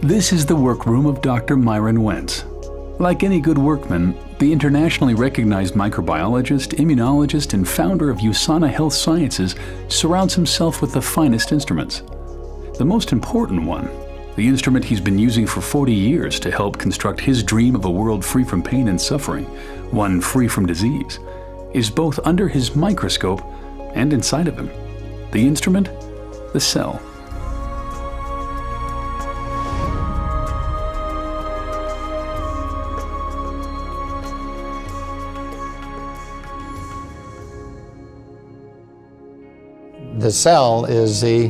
This is the workroom of Dr. Myron Wentz. Like any good workman, the internationally recognized microbiologist, immunologist, and founder of USANA Health Sciences surrounds himself with the finest instruments. The most important one, the instrument he's been using for 40 years to help construct his dream of a world free from pain and suffering, one free from disease, is both under his microscope and inside of him. The instrument, the cell. The cell is the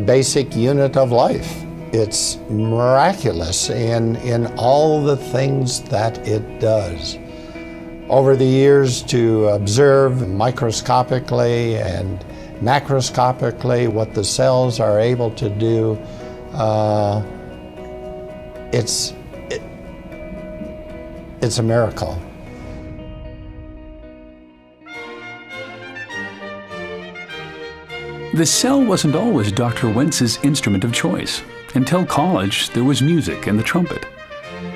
basic unit of life. It's miraculous in all the things that it does. Over the years, to observe microscopically and macroscopically what the cells are able to do, it's a miracle. The cell wasn't always Dr. Wentz's instrument of choice. Until college, there was music and the trumpet.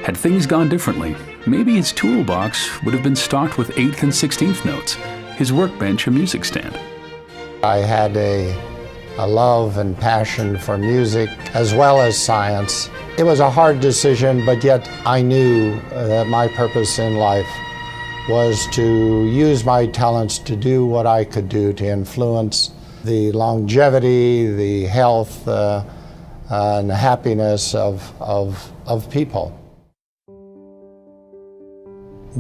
Had things gone differently, maybe his toolbox would have been stocked with 8th and 16th notes, his workbench a music stand. I had a love and passion for music as well as science. It was a hard decision, but yet I knew that my purpose in life was to use my talents to do what I could do to influence the longevity, the health, and the happiness of people.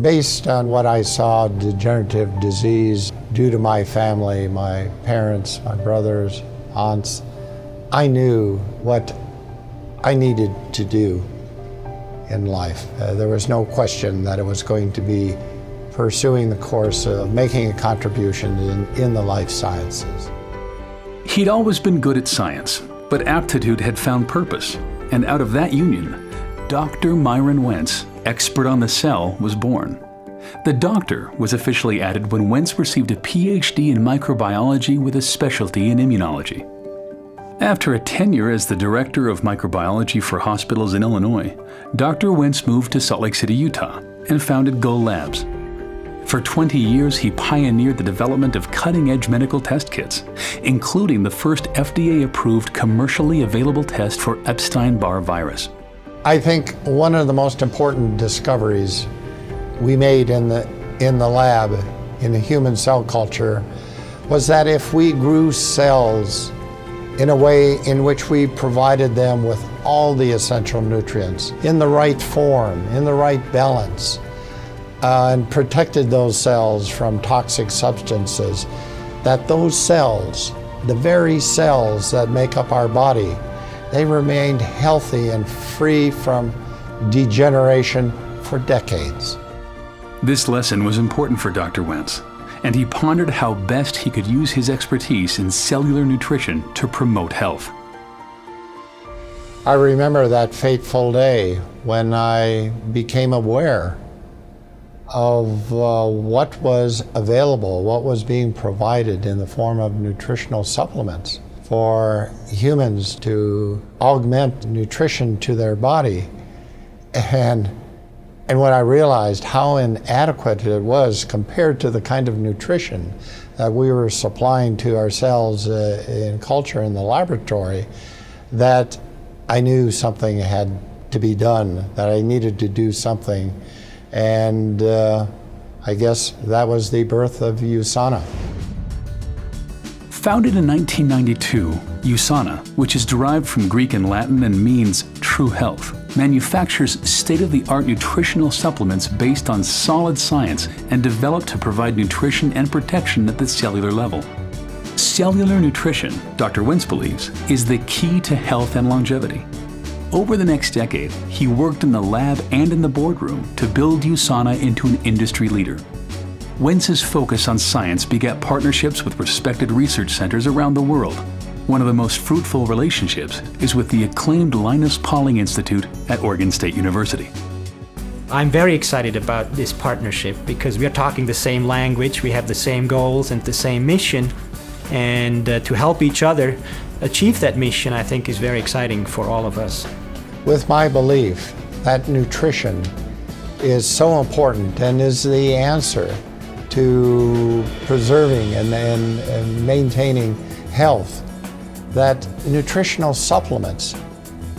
Based on what I saw, degenerative disease due to my family, my parents, my brothers, aunts, I knew what I needed to do in life. There was no question that it was going to be pursuing the course of making a contribution in the life sciences. He'd always been good at science, but aptitude had found purpose, and out of that union, Dr. Myron Wentz, expert on the cell, was born. The doctor was officially added when Wentz received a PhD in microbiology with a specialty in immunology. After a tenure as the director of microbiology for hospitals in Illinois, Dr. Wentz moved to Salt Lake City, Utah, and founded Go Labs. For 20 years, he pioneered the development of cutting-edge medical test kits, including the first FDA-approved commercially available test for Epstein-Barr virus. I think one of the most important discoveries we made in the lab, in the human cell culture, was that if we grew cells in a way in which we provided them with all the essential nutrients, in the right form, in the right balance, and protected those cells from toxic substances, that those cells, the very cells that make up our body, they remained healthy and free from degeneration for decades. This lesson was important for Dr. Wentz, and he pondered how best he could use his expertise in cellular nutrition to promote health. I remember that fateful day when I became aware of what was available, what was being provided in the form of nutritional supplements for humans to augment nutrition to their body. And when I realized how inadequate it was compared to the kind of nutrition that we were supplying to ourselves in culture in the laboratory, that I knew something had to be done, that I needed to do something. And I guess that was the birth of USANA. Founded in 1992, USANA, which is derived from Greek and Latin and means true health, manufactures state-of-the-art nutritional supplements based on solid science and developed to provide nutrition and protection at the cellular level. Cellular nutrition, Dr. Wentz believes, is the key to health and longevity. Over the next decade, he worked in the lab and in the boardroom to build USANA into an industry leader. Wentz's focus on science begat partnerships with respected research centers around the world. One of the most fruitful relationships is with the acclaimed Linus Pauling Institute at Oregon State University. I'm very excited about this partnership because we are talking the same language, we have the same goals and the same mission, and to help each other achieve that mission, I think, is very exciting for all of us. with my belief that nutrition is so important and is the answer to preserving and maintaining health, that nutritional supplements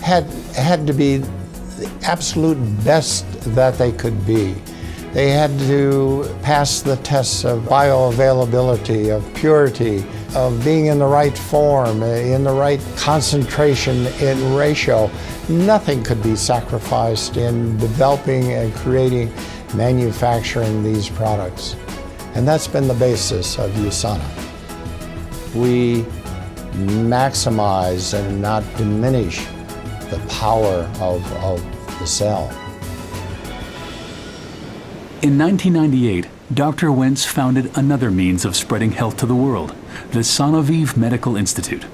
had to be the absolute best that they could be. They had to pass the tests of bioavailability, of purity, of being in the right form, in the right concentration and ratio. Nothing could be sacrificed in developing and creating, manufacturing these products. And that's been the basis of USANA. We maximize and not diminish the power of the cell. In 1998, Dr. Wentz founded another means of spreading health to the world, the Sonovive Medical Institute.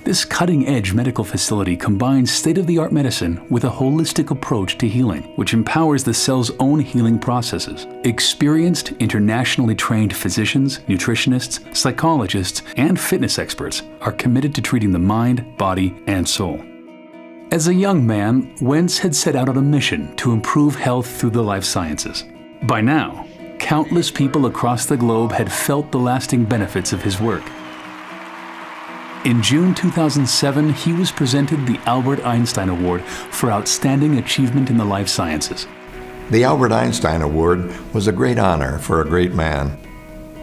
This cutting-edge medical facility combines state-of-the-art medicine with a holistic approach to healing, which empowers the cell's own healing processes. Experienced, internationally trained physicians, nutritionists, psychologists, and fitness experts are committed to treating the mind, body, and soul. As a young man, Wentz had set out on a mission to improve health through the life sciences. By now, countless people across the globe had felt the lasting benefits of his work. In June 2007, he was presented the Albert Einstein Award for Outstanding Achievement in the Life Sciences. The Albert Einstein Award was a great honor for a great man.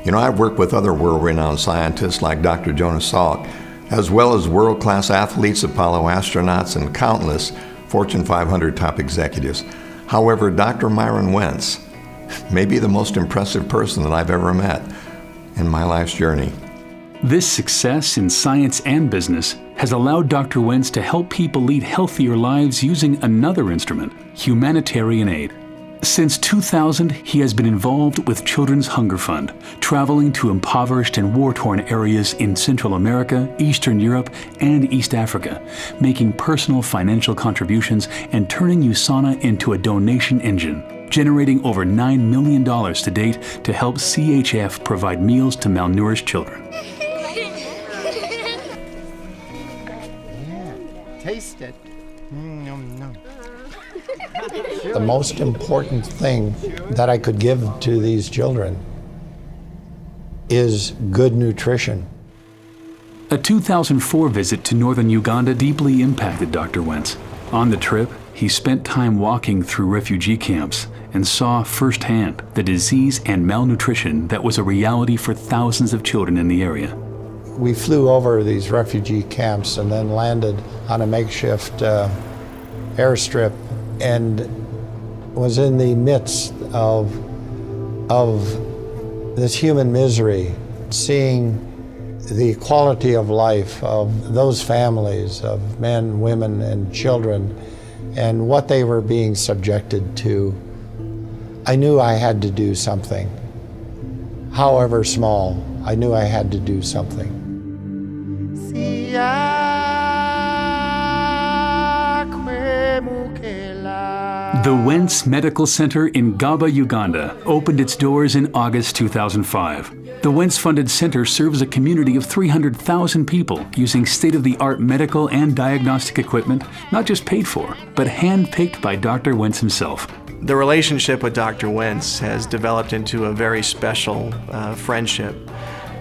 You know, I've worked with other world-renowned scientists like Dr. Jonas Salk, as well as world-class athletes, Apollo astronauts, and countless Fortune 500 top executives. However, Dr. Myron Wentz may be the most impressive person that I've ever met in my life's journey. This success in science and business has allowed Dr. Wentz to help people lead healthier lives using another instrument, humanitarian aid. Since 2000, he has been involved with Children's Hunger Fund, traveling to impoverished and war-torn areas in Central America, Eastern Europe, and East Africa, making personal financial contributions and turning USANA into a donation engine, generating over $9 million to date to help CHF provide meals to malnourished children. Taste it. The most important thing that I could give to these children is good nutrition. A 2004 visit to northern Uganda deeply impacted Dr. Wentz. On the trip, he spent time walking through refugee camps and saw firsthand the disease and malnutrition that was a reality for thousands of children in the area. We flew over these refugee camps and then landed on a makeshift airstrip and was in the midst of this human misery, seeing the quality of life of those families of men, women, and children and what they were being subjected to. I knew I had to do something. However small, I knew I had to do something. The Wentz Medical Center in Gaba, Uganda, opened its doors in August 2005. The Wentz-funded center serves a community of 300,000 people using state-of-the-art medical and diagnostic equipment, not just paid for, but hand-picked by Dr. Wentz himself. The relationship with Dr. Wentz has developed into a very special friendship.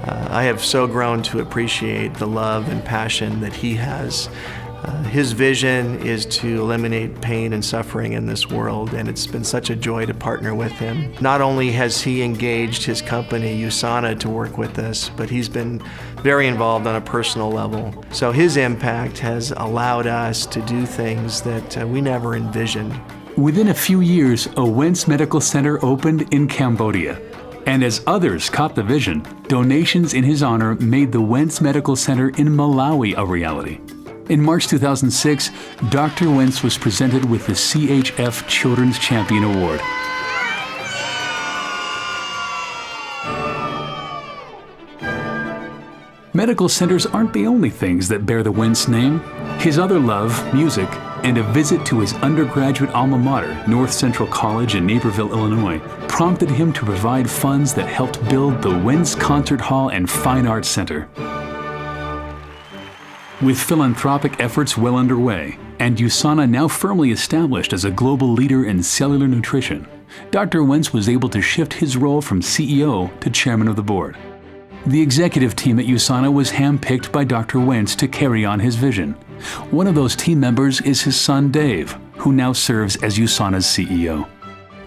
I have so grown to appreciate the love and passion that he has. His vision is to eliminate pain and suffering in this world, and it's been such a joy to partner with him. Not only has he engaged his company, USANA, to work with us, but he's been very involved on a personal level. So his impact has allowed us to do things that we never envisioned. Within a few years, a Wentz Medical Center opened in Cambodia. And as others caught the vision, donations in his honor made the Wentz Medical Center in Malawi a reality. In March 2006, Dr. Wentz was presented with the CHF Children's Champion Award. Medical centers aren't the only things that bear the Wentz name. His other love, music, and a visit to his undergraduate alma mater, North Central College in Naperville, Illinois, prompted him to provide funds that helped build the Wentz Concert Hall and Fine Arts Center. With philanthropic efforts well underway, And USANA now firmly established as a global leader in cellular nutrition, Dr. Wentz was able to shift his role from CEO to chairman of the board. The executive team at USANA was handpicked by Dr. Wentz to carry on his vision. One of those team members is his son Dave, who now serves as USANA's CEO.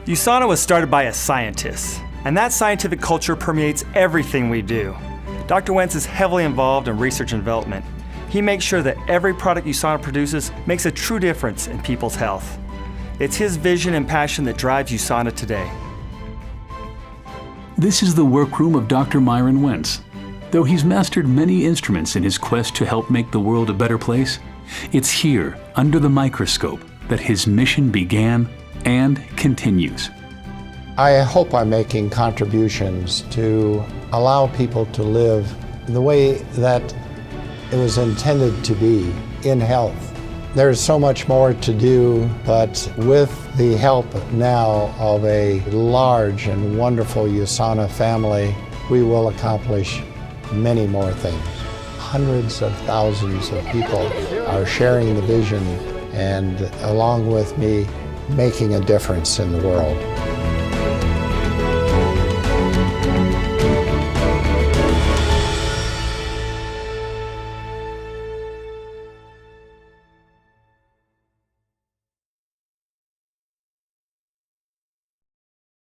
USANA was started by a scientist, and that scientific culture permeates everything we do. Dr. Wentz is heavily involved in research and development. He makes sure that every product USANA produces makes a true difference in people's health. It's his vision and passion that drives USANA today. This is the workroom of Dr. Myron Wentz. Though he's mastered many instruments in his quest to help make the world a better place, it's here, under the microscope, that his mission began and continues. I hope I'm making contributions to allow people to live the way that it was intended to be, in health. There's so much more to do, but with the help now of a large and wonderful USANA family, we will accomplish many more things. Hundreds of thousands of people are sharing the vision and, along with me, making a difference in the world.